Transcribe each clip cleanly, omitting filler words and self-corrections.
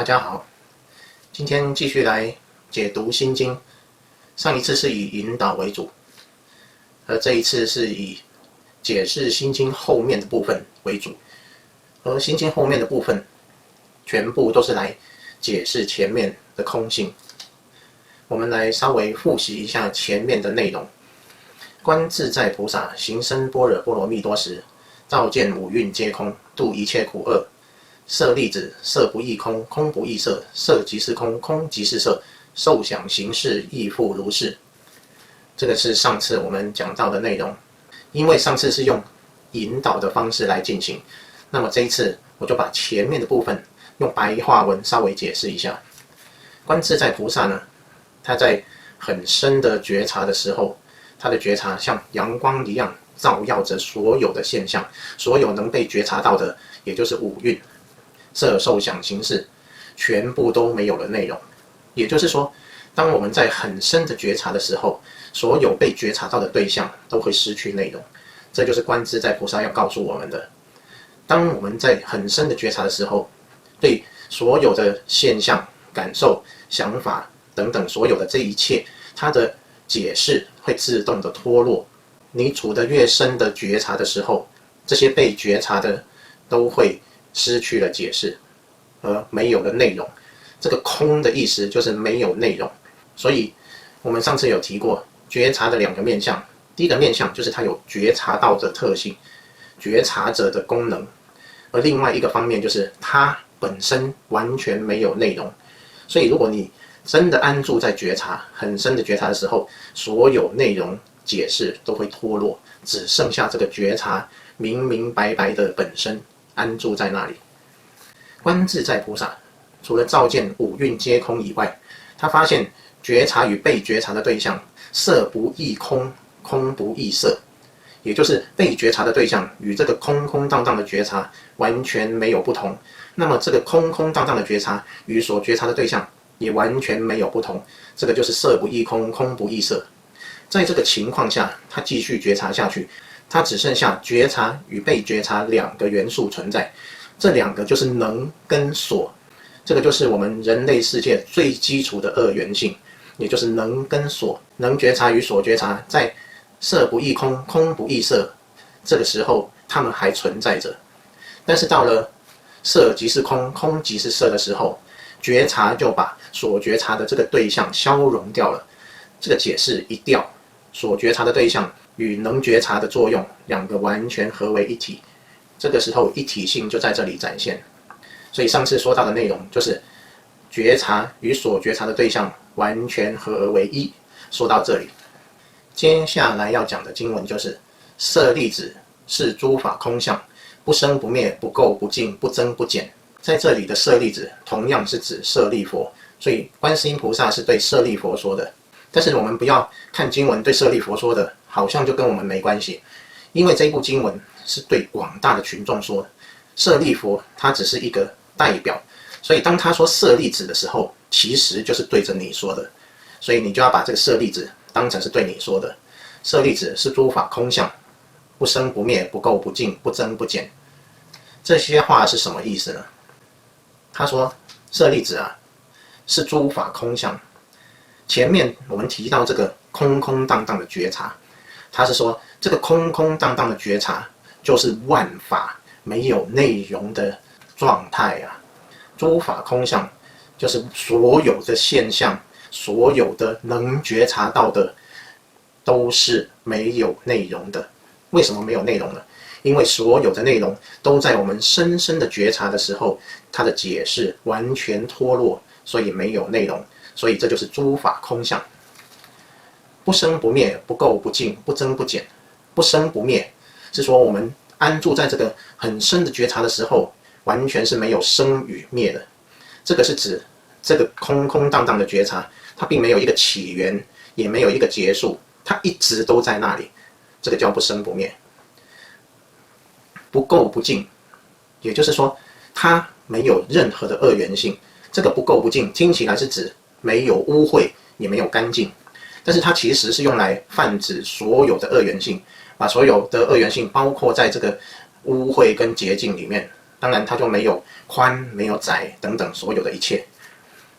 大家好，今天继续来解读《心经》。上一次是以引导为主，而这一次是以解释《心经》后面的部分为主。而《心经》后面的部分，全部都是来解释前面的空性。我们来稍微复习一下前面的内容。观自在菩萨行深般若波罗蜜多时，照见五蕴皆空，度一切苦厄。舍利子，色不异空，空不异色，色即是空，空即是色，受想行识亦复如是。这个是上次我们讲到的内容。因为上次是用引导的方式来进行，那么这一次我就把前面的部分用白话文稍微解释一下。观自在菩萨呢，他在很深的觉察的时候，他的觉察像阳光一样照耀着所有的现象，所有能被觉察到的，也就是五蕴。色受想行识全部都没有了内容，也就是说，当我们在很深的觉察的时候，所有被觉察到的对象都会失去内容。这就是观自在菩萨要告诉我们的。当我们在很深的觉察的时候，对所有的现象、感受、想法等等所有的这一切，它的解释会自动的脱落。你处得越深的觉察的时候，这些被觉察的都会失去了解释，而没有了内容。这个空的意思就是没有内容。所以我们上次有提过觉察的两个面向，第一个面向就是它有觉察到的特性，觉察者的功能，而另外一个方面就是它本身完全没有内容。所以如果你真的安住在觉察很深的觉察的时候，所有内容解释都会脱落，只剩下这个觉察明明白白的本身安住在那里。观自在菩萨除了照见五蕴皆空以外，他发现觉察与被觉察的对象色不异空，空不异色，也就是被觉察的对象与这个空空荡荡的觉察完全没有不同。那么这个空空荡荡的觉察与所觉察的对象也完全没有不同，这个就是色不异空，空不异色。在这个情况下，他继续觉察下去，它只剩下觉察与被觉察两个元素存在，这两个就是能跟所。这个就是我们人类世界最基础的二元性，也就是能跟所。能觉察与所觉察在色不异空，空不异色，这个时候它们还存在着。但是到了色即是空，空即是色的时候，觉察就把所觉察的这个对象消融掉了。这个解释一掉，所觉察的对象与能觉察的作用两个完全合为一体，这个时候一体性就在这里展现。所以上次说到的内容就是觉察与所觉察的对象完全合而为一。说到这里，接下来要讲的经文就是舍利子，是诸法空相，不生不灭，不垢不净，不增不减。在这里的舍利子同样是指舍利佛，所以观世音菩萨是对舍利佛说的。但是我们不要看经文对舍利佛说的好像就跟我们没关系，因为这一部经文是对广大的群众说的，舍利佛他只是一个代表，所以当他说舍利子的时候，其实就是对着你说的，所以你就要把这个舍利子当成是对你说的。舍利子是诸法空相，不生不灭，不垢不净，不增不减。这些话是什么意思呢？他说舍利子啊，是诸法空相。前面我们提到这个空空荡荡的觉察，他是说这个空空荡荡的觉察就是万法没有内容的状态啊。诸法空相就是所有的现象，所有的能觉察到的都是没有内容的。为什么没有内容呢？因为所有的内容都在我们深深的觉察的时候，它的解释完全脱落，所以没有内容。所以这就是诸法空相，不生不灭，不垢不净，不增不减。不生不灭是说我们安住在这个很深的觉察的时候，完全是没有生与灭的。这个是指这个空空荡荡的觉察，它并没有一个起源，也没有一个结束，它一直都在那里，这个叫不生不灭。不垢不净，也就是说它没有任何的二元性。这个不垢不净听起来是指没有污秽，也没有干净，但是它其实是用来泛指所有的二元性，把所有的二元性包括在这个污秽跟洁净里面，当然它就没有宽、没有窄等等所有的一切。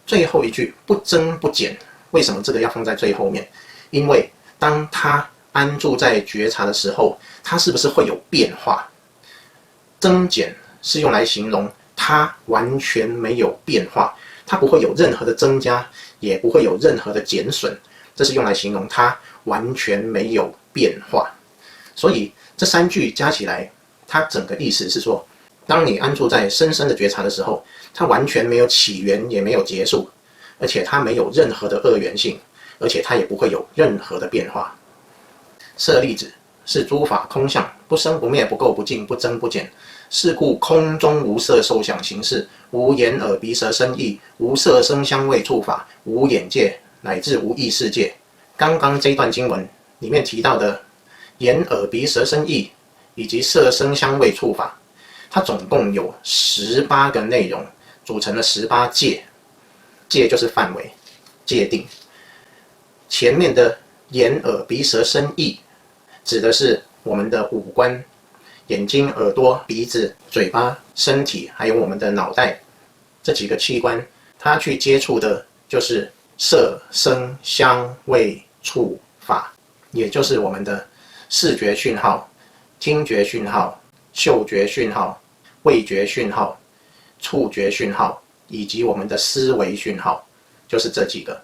最后一句不增不减，为什么这个要放在最后面？因为当它安住在觉察的时候，它是不是会有变化？增减是用来形容它完全没有变化，它不会有任何的增加，也不会有任何的减损，这是用来形容它完全没有变化。所以这3句加起来，它整个意思是说，当你安住在深深的觉察的时候，它完全没有起源，也没有结束，而且它没有任何的二元性，而且它也不会有任何的变化。舍利子，是诸法空相，不生不灭，不垢不净，不增不减。是故空中无色受想行识，无眼耳鼻舌身意，无色声香味触法，无眼界，乃至无意识界。刚刚这段经文里面提到的眼耳鼻舌身意以及色声香味触法，它总共有18个内容，组成了18界。界就是范围、界定。前面的眼耳鼻舌身意，指的是我们的五官，眼睛、耳朵、鼻子、嘴巴、身体，还有我们的脑袋这几个器官，它去接触的就是色、声、香、味、触、法，也就是我们的视觉讯号、听觉讯号、嗅觉讯号、味觉讯号、触觉讯号，以及我们的思维讯号，就是这几个。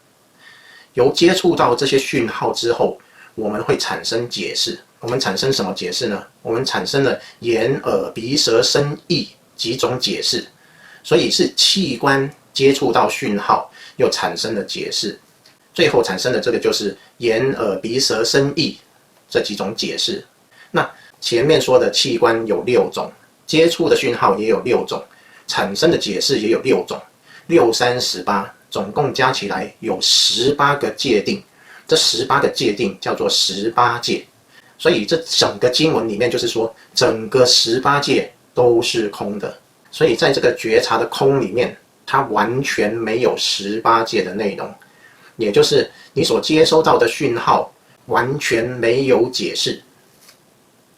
由接触到这些讯号之后，我们会产生解释。我们产生什么解释呢？我们产生了眼、耳、鼻、舌、身、意几种解释，所以是器官接触到讯号，又产生了解释，最后产生的这个就是眼、耳、鼻、舌、身、意这几种解释。那前面说的器官有6种，接触的讯号也有6种，产生的解释也有6种，6、3、18，总共加起来有18个界定。这18个界定叫做18界。所以这整个经文里面就是说，整个18界都是空的。所以在这个觉察的空里面，它完全没有18界的内容，也就是你所接收到的讯号完全没有解释。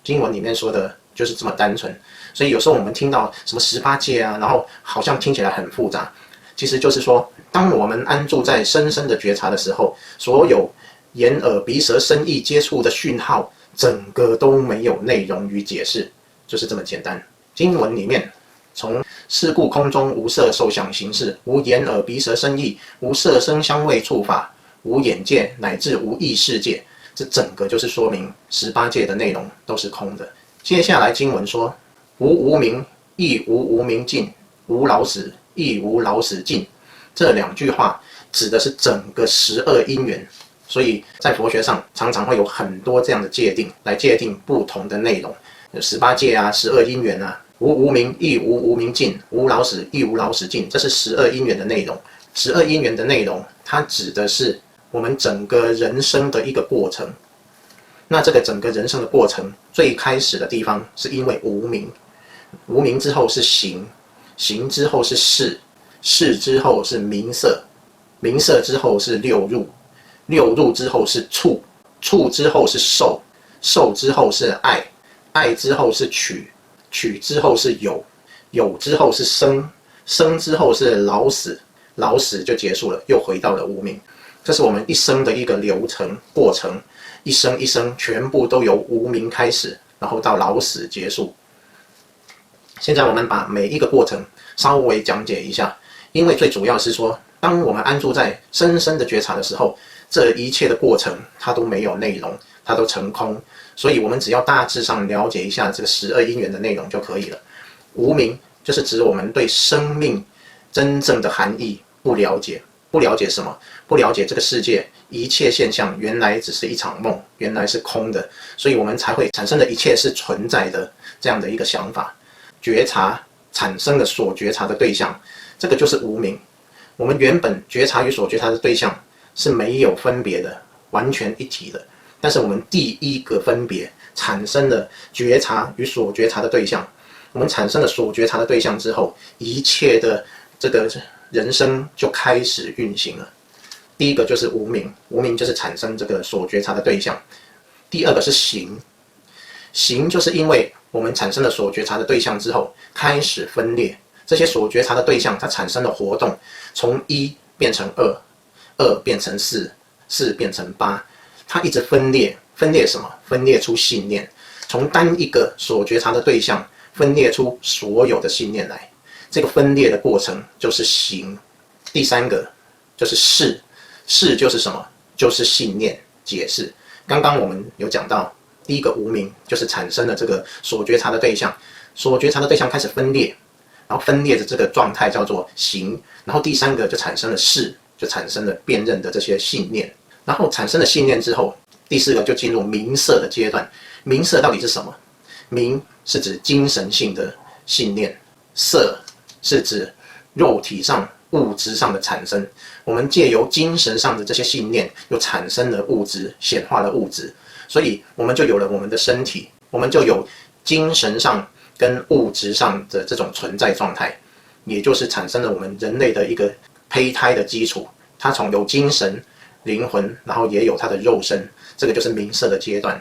经文里面说的就是这么单纯。所以有时候我们听到什么18界啊，然后好像听起来很复杂，其实就是说，当我们安住在深深的觉察的时候，所有眼、耳、鼻、舌、身、意接触的讯号，整个都没有内容与解释，就是这么简单。经文里面，从是故空中无色受想行识，无眼耳鼻舌身意，无色声香味触法，无眼界，乃至无意识界，这整个就是说明18界的内容都是空的。接下来经文说，无无明，亦无无明尽，无老死，亦无老死尽。这2句话指的是整个12因缘。所以在佛学上常常会有很多这样的界定，来界定不同的内容，有18界啊、12因缘啊，无无明，亦无无明尽，无老死，亦无老死尽，这是12因缘的内容。12因缘的内容，它指的是我们整个人生的一个过程。那这个整个人生的过程，最开始的地方是因为无明，无明之后是行，行之后是识，识之后是名色，名色之后是六入，六入之后是触，触之后是受，受之后是爱，爱之后是取，取之后是有，有之后是生，生之后是老死，老死就结束了，又回到了无明。这是我们一生的一个流程过程，一生一生全部都由无明开始，然后到老死结束。现在我们把每一个过程稍微讲解一下，因为最主要是说，当我们安住在深深的觉察的时候，这一切的过程它都没有内容，它都成空，所以我们只要大致上了解一下这个12因缘的内容就可以了。无明就是指我们对生命真正的含义不了解，不了解什么？不了解这个世界一切现象原来只是一场梦，原来是空的，所以我们才会产生的一切是存在的这样的一个想法。觉察产生的所觉察的对象，这个就是无明。我们原本觉察与所觉察的对象是没有分别的，完全一体的。但是我们第一个分别产生了觉察与所觉察的对象，我们产生了所觉察的对象之后，一切的这个人生就开始运行了。第一个就是无明，无明就是产生这个所觉察的对象。第二个是行，行就是因为我们产生了所觉察的对象之后，开始分裂。这些所觉察的对象，它产生的活动，从1变成2， 2变成4， 4变成8，它一直分裂。分裂什么？分裂出信念。从单一个所觉察的对象分裂出所有的信念来。这个分裂的过程就是行。第3个就是事。事就是什么？就是信念。解释。刚刚我们有讲到，第一个无明就是产生了这个所觉察的对象，所觉察的对象开始分裂，然后分裂的这个状态叫做行。然后第3个就产生了事，就产生了辨认的这些信念。然后产生了信念之后，第4个就进入名色的阶段。名色到底是什么？名是指精神性的信念，色是指肉体上物质上的产生。我们借由精神上的这些信念，又产生了物质，显化了物质，所以我们就有了我们的身体，我们就有精神上跟物质上的这种存在状态，也就是产生了我们人类的一个胚胎的基础。它从有精神、灵魂，然后也有它的肉身，这个就是名色的阶段。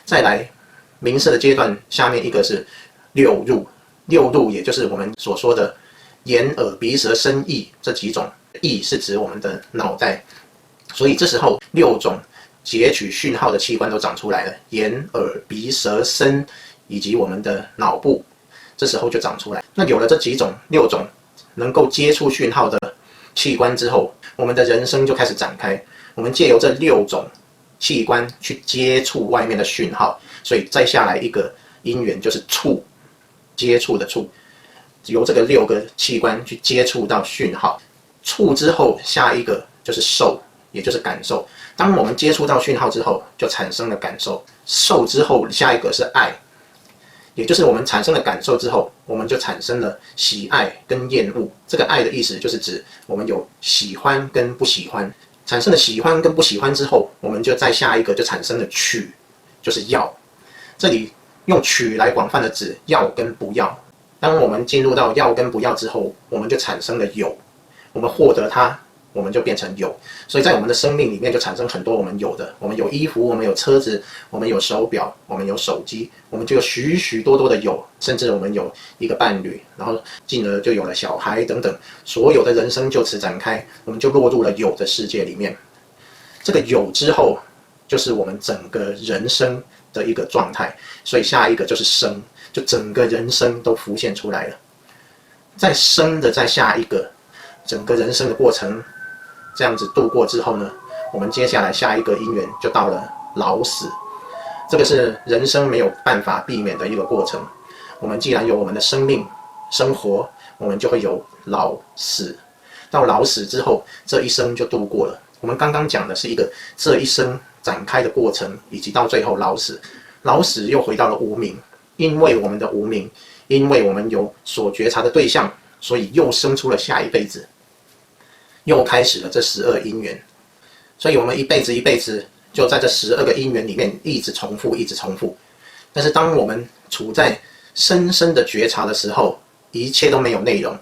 再来，名色的阶段下面一个是六入。六入也就是我们所说的眼、耳、鼻、舌、身、意这几种。意是指我们的脑袋，所以这时候6种截取讯号的器官都长出来了，眼、耳、鼻、舌、身以及我们的脑部，这时候就长出来。那有了这几种6种能够接触讯号的器官之后，我们的人生就开始展开。我们借由这6种器官去接触外面的讯号，所以再下来一个因缘就是触，接触的触，由这个6个器官去接触到讯号。触之后，下一个就是受，也就是感受。当我们接触到讯号之后，就产生了感受。受之后，下一个是爱，也就是我们产生了感受之后，我们就产生了喜爱跟厌恶。这个爱的意思就是指我们有喜欢跟不喜欢。产生了喜欢跟不喜欢之后，我们就再下一个就产生了取，就是要。这里用取来广泛的指要跟不要。当我们进入到要跟不要之后，我们就产生了有。我们获得它，我们就变成有。所以在我们的生命里面就产生很多我们有的。我们有衣服，我们有车子，我们有手表，我们有手机，我们就有许许多多的有，甚至我们有一个伴侣，然后进而就有了小孩等等，所有的人生就此展开，我们就落入了有的世界里面。这个有之后，就是我们整个人生的一个状态。所以下一个就是生，就整个人生都浮现出来了。在生的再下一个。整个人生的过程这样子度过之后呢，我们接下来下一个因缘就到了老死。这个是人生没有办法避免的一个过程。我们既然有我们的生命生活，我们就会有老死。到老死之后，这一生就度过了。我们刚刚讲的是一个这一生展开的过程，以及到最后老死。老死又回到了无明，因为我们的无明，因为我们有所觉察的对象，所以又生出了下一辈子。又开始了这12因缘，所以我们一辈子一辈子就在这12个因缘里面一直重复，一直重复。但是当我们处在深深的觉察的时候，一切都没有内容，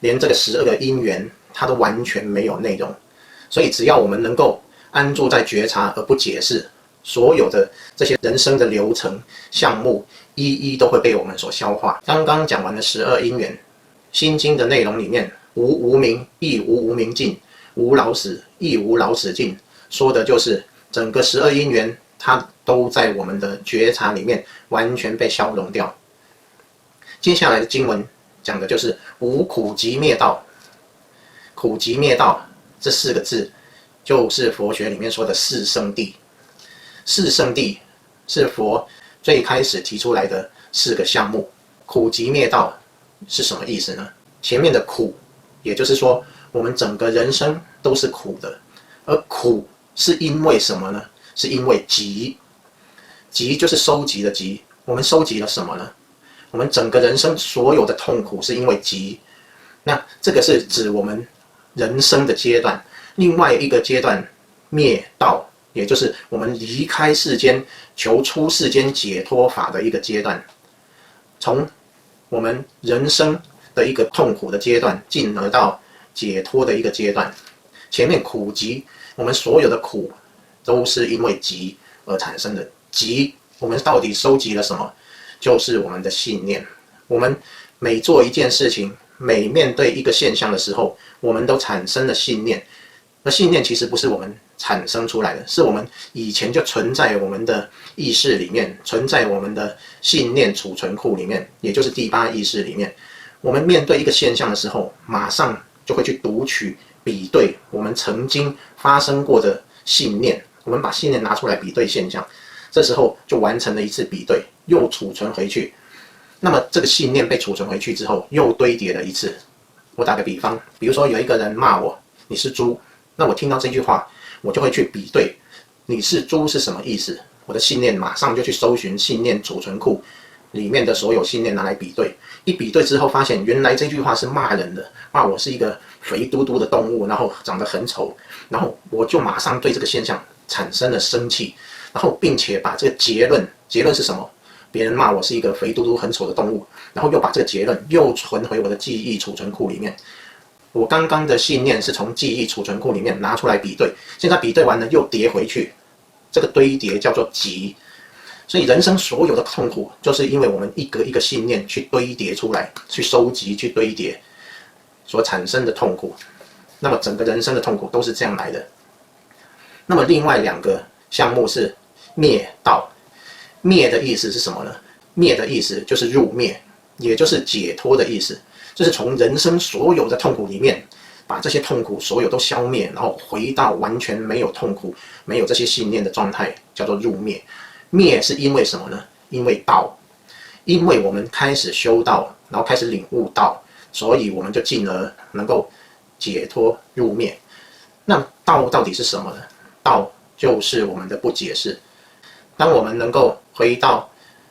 连这个12个因缘它都完全没有内容。所以只要我们能够安住在觉察而不解释，所有的这些人生的流程项目一一都会被我们所消化。刚刚讲完了12因缘，心经的内容里面无无明，亦无无明尽；无老死，亦无老死尽。说的就是整个12因缘，它都在我们的觉察里面完全被消融掉。接下来的经文讲的就是无苦集灭道。苦集灭道这4个字，就是佛学里面说的四圣谛。四圣谛是佛最开始提出来的4个项目。苦集灭道是什么意思呢？前面的苦，也就是说我们整个人生都是苦的，而苦是因为什么呢？是因为集。集就是收集的集。我们收集了什么呢？我们整个人生所有的痛苦是因为集。那这个是指我们人生的阶段。另外一个阶段灭道，也就是我们离开世间求出世间解脱法的一个阶段。从我们人生的一个痛苦的阶段，进而到解脱的一个阶段。前面苦集，我们所有的苦都是因为集而产生的。集，我们到底收集了什么？就是我们的信念。我们每做一件事情，每面对一个现象的时候，我们都产生了信念。而信念其实不是我们产生出来的，是我们以前就存在我们的意识里面，存在我们的信念储存库里面，也就是第八意识里面。我们面对一个现象的时候，马上就会去读取、比对我们曾经发生过的信念，我们把信念拿出来比对现象，这时候就完成了一次比对，又储存回去。那么这个信念被储存回去之后，又堆叠了一次。我打个比方，比如说有一个人骂我，你是猪，那我听到这句话，我就会去比对，你是猪是什么意思？我的信念马上就去搜寻信念储存库里面的所有信念拿来比对，一比对之后发现原来这句话是骂人的，骂我是一个肥嘟嘟的动物，然后长得很丑，然后我就马上对这个现象产生了生气，然后并且把这个结论是什么？别人骂我是一个肥嘟嘟很丑的动物，然后又把这个结论又存回我的记忆储存库里面。我刚刚的信念是从记忆储存库里面拿出来比对，现在比对完了又叠回去，这个堆叠叫做集。所以人生所有的痛苦，就是因为我们一个一个信念去堆叠出来，去收集、去堆叠所产生的痛苦。那么整个人生的痛苦都是这样来的。那么另外两个项目是灭道。灭的意思是什么呢？灭的意思就是入灭，也就是解脱的意思，就是从人生所有的痛苦里面，把这些痛苦所有都消灭，然后回到完全没有痛苦、没有这些信念的状态，叫做入灭。灭是因为什么呢？因为道，因为我们开始修道，然后开始领悟道，所以我们就进而能够解脱入灭。那道到底是什么呢？道就是我们的不解释。当我们能够回到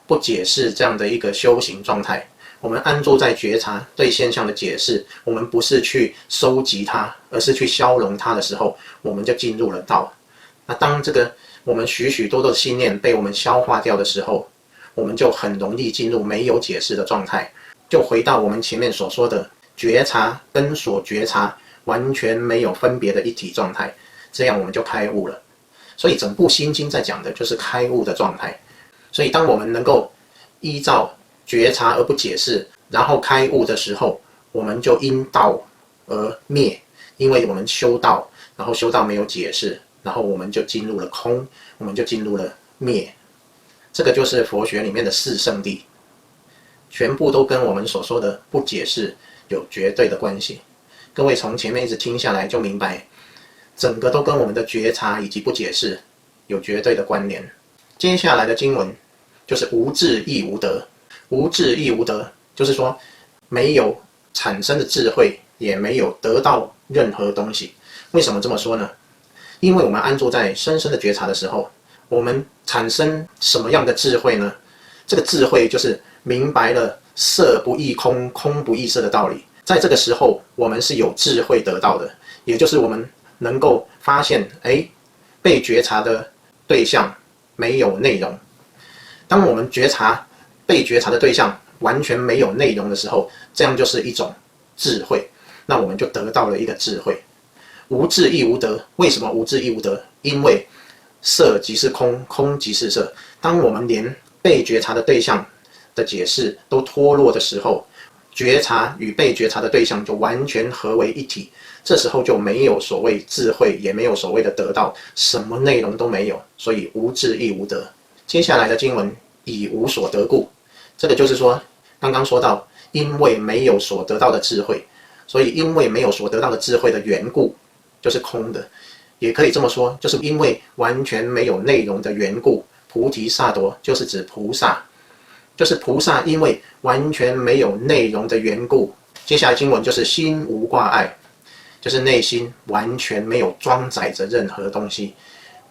不解释这样的一个修行状态，我们安住在觉察对现象的解释，我们不是去收集它，而是去消融它的时候，我们就进入了道。那当这个我们许许多多的信念被我们消化掉的时候，我们就很容易进入没有解释的状态，就回到我们前面所说的觉察跟所觉察完全没有分别的一体状态，这样我们就开悟了。所以整部心经在讲的就是开悟的状态。所以当我们能够依照觉察而不解释，然后开悟的时候，我们就因道而灭，因为我们修道，然后修道没有解释，然后我们就进入了空，我们就进入了灭。这个就是佛学里面的四圣谛，全部都跟我们所说的不解释有绝对的关系。各位从前面一直听下来就明白，整个都跟我们的觉察以及不解释有绝对的关联。接下来的经文就是无智亦无得。无智亦无得，就是说没有产生的智慧，也没有得到任何东西。为什么这么说呢？因为我们安住在深深的觉察的时候，我们产生什么样的智慧呢？这个智慧就是明白了色不异空，空不异色的道理。在这个时候，我们是有智慧得到的，也就是我们能够发现，被觉察的对象没有内容。当我们觉察被觉察的对象完全没有内容的时候，这样就是一种智慧。那我们就得到了一个智慧。无智亦无得。为什么无智亦无得？因为色即是空，空即是色。当我们连被觉察的对象的解释都脱落的时候，觉察与被觉察的对象就完全合为一体。这时候就没有所谓智慧，也没有所谓的得到，什么内容都没有，所以无智亦无得。接下来的经文以无所得故，这个就是说刚刚说到，因为没有所得到的智慧，所以因为没有所得到的智慧的缘故，就是空的。也可以这么说，就是因为完全没有内容的缘故，菩提萨埵就是指菩萨，就是菩萨因为完全没有内容的缘故。接下来经文就是心无挂碍，就是内心完全没有装载着任何东西。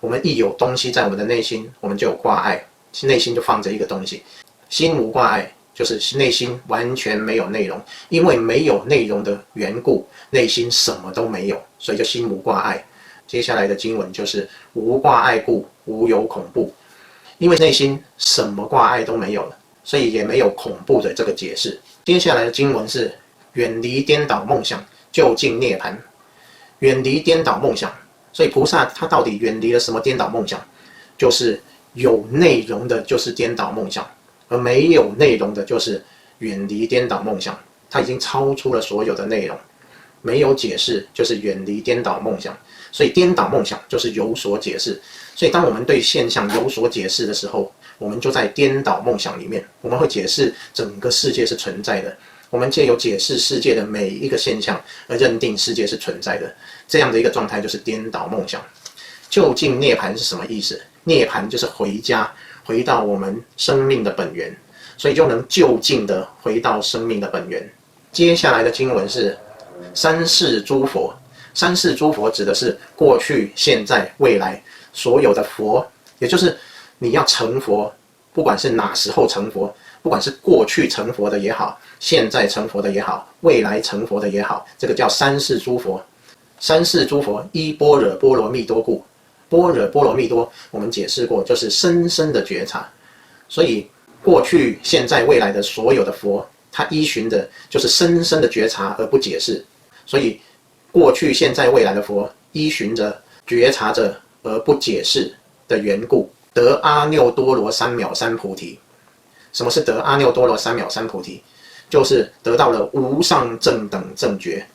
我们一有东西在我们的内心，我们就有挂碍，内心就放着一个东西。心无挂碍就是内心完全没有内容，因为没有内容的缘故，内心什么都没有，所以就心无挂碍。接下来的经文就是无挂碍故，无有恐怖。因为内心什么挂碍都没有了，所以也没有恐怖的这个解释。接下来的经文是远离颠倒梦想，就近涅槃。远离颠倒梦想，所以菩萨他到底远离了什么颠倒梦想？就是有内容的就是颠倒梦想，而没有内容的就是远离颠倒梦想，它已经超出了所有的内容。没有解释就是远离颠倒梦想，所以颠倒梦想就是有所解释。所以当我们对现象有所解释的时候，我们就在颠倒梦想里面，我们会解释整个世界是存在的，我们借由解释世界的每一个现象而认定世界是存在的，这样的一个状态就是颠倒梦想。究竟涅槃是什么意思？涅槃就是回家，回到我们生命的本源，所以就能就近的回到生命的本源。接下来的经文是三世诸佛。三世诸佛指的是过去、现在、未来所有的佛，也就是你要成佛，不管是哪时候成佛，不管是过去成佛的也好，现在成佛的也好，未来成佛的也好，这个叫三世诸佛。三世诸佛依般若波罗蜜多故，般若波罗蜜多我们解释过，就是深深的觉察。所以过去、现在、未来的所有的佛，它依循的就是深深的觉察而不解释。所以过去、现在、未来的佛依循着觉察着而不解释的缘故，得阿耨多罗三藐三菩提。什么是得阿耨多罗三藐三菩提？就是得到了无上正等正觉。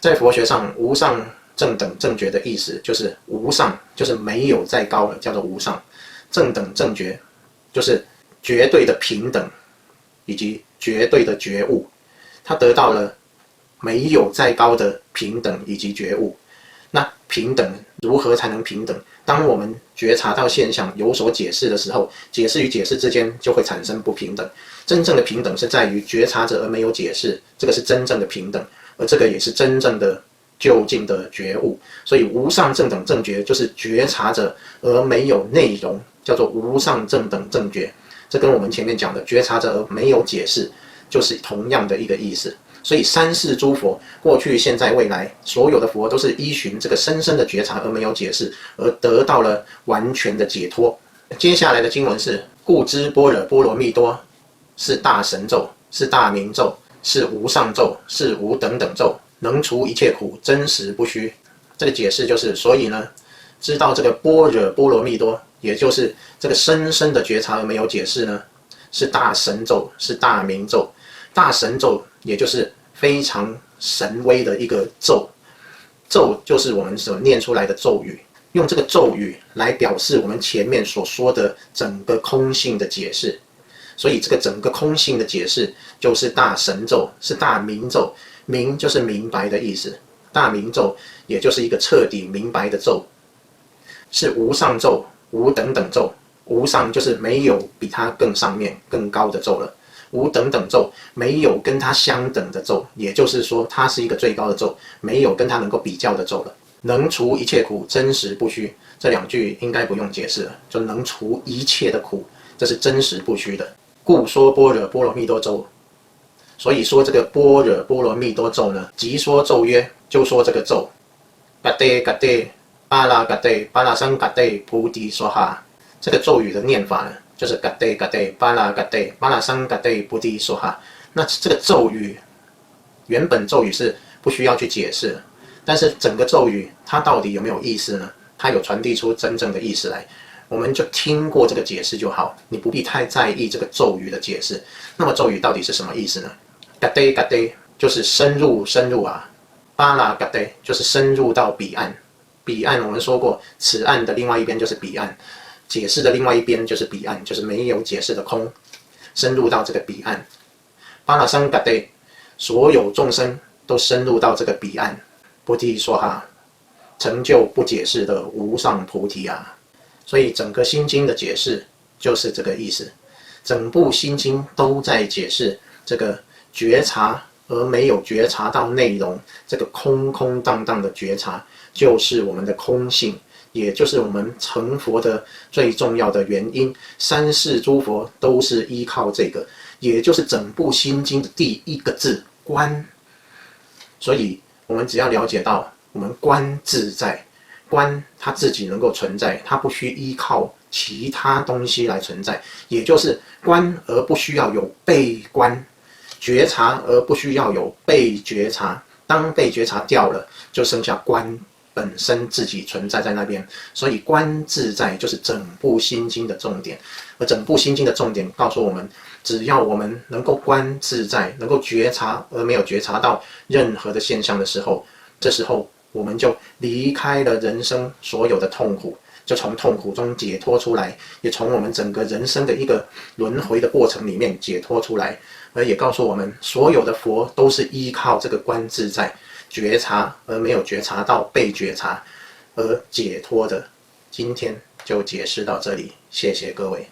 在佛学上，无上正等正觉的意思就是无上，就是没有再高了，叫做无上。正等正觉就是绝对的平等以及绝对的觉悟，他得到了没有再高的平等以及觉悟。那平等如何才能平等？当我们觉察到现象有所解释的时候，解释与解释之间就会产生不平等。真正的平等是在于觉察者而没有解释，这个是真正的平等，而这个也是真正的究竟的觉悟。所以无上正等正觉就是觉察者而没有内容，叫做无上正等正觉。这跟我们前面讲的觉察者而没有解释就是同样的一个意思。所以三世诸佛，过去、现在、未来，所有的佛都是依循这个深深的觉察而没有解释，而得到了完全的解脱。接下来的经文是：故知般若波罗蜜多是大神咒，是大明咒，是无上咒，是无等等咒，能除一切苦，真实不虚。这个解释就是，所以呢，知道这个般若波罗蜜多，也就是这个深深的觉察而没有解释呢，是大神咒，是大明咒。大神咒也就是非常神威的一个咒，咒就是我们所念出来的咒语，用这个咒语来表示我们前面所说的整个空性的解释。所以这个整个空性的解释就是大神咒，是大明咒。明就是明白的意思，大明咒也就是一个彻底明白的咒，是无上咒、无等等咒。无上就是没有比它更上面、更高的咒了。无等等咒，没有跟它相等的咒，也就是说它是一个最高的咒，没有跟它能够比较的咒了。能除一切苦，真实不虚。这两句应该不用解释了，就能除一切的苦，这是真实不虚的。故说般若波罗蜜多咒。所以说这个般若波罗蜜多咒呢，即说咒曰，就说这个咒，嘎爹嘎爹巴拉嘎爹巴拉桑嘎爹菩提说哈。这个咒语的念法呢，就是嘎爹嘎爹巴拉嘎爹巴拉桑嘎爹菩提说哈。那这个咒语原本咒语是不需要去解释的，但是整个咒语它到底有没有意思呢？它有传递出真正的意思来，我们就听过这个解释就好，你不必太在意这个咒语的解释。那么咒语到底是什么意思呢？嘎爹嘎爹就是深入深入啊，巴拉嘎爹就是深入到彼岸。彼岸我们说过，此岸的另外一边就是彼岸，解释的另外一边就是彼岸，就是没有解释的空，深入到这个彼岸。巴拉桑嘎爹，所有众生都深入到这个彼岸。菩提说哈，成就不解释的无上菩提啊。所以整个心经的解释就是这个意思，整部心经都在解释这个觉察而没有觉察到内容，这个空空荡荡的觉察就是我们的空性，也就是我们成佛的最重要的原因。三世诸佛都是依靠这个，也就是整部心经的第一个字观。所以我们只要了解到我们观自在，观它自己能够存在，它不需依靠其他东西来存在，也就是观而不需要有被观，觉察而不需要有被觉察。当被觉察掉了，就剩下观，本身自己存在在那边，所以观自在就是整部心经的重点。而整部心经的重点告诉我们，只要我们能够观自在，能够觉察而没有觉察到任何的现象的时候，这时候我们就离开了人生所有的痛苦，就从痛苦中解脱出来，也从我们整个人生的一个轮回的过程里面解脱出来。而也告诉我们，所有的佛都是依靠这个观自在觉察而没有觉察到被觉察而解脱的。今天就解释到这里，谢谢各位。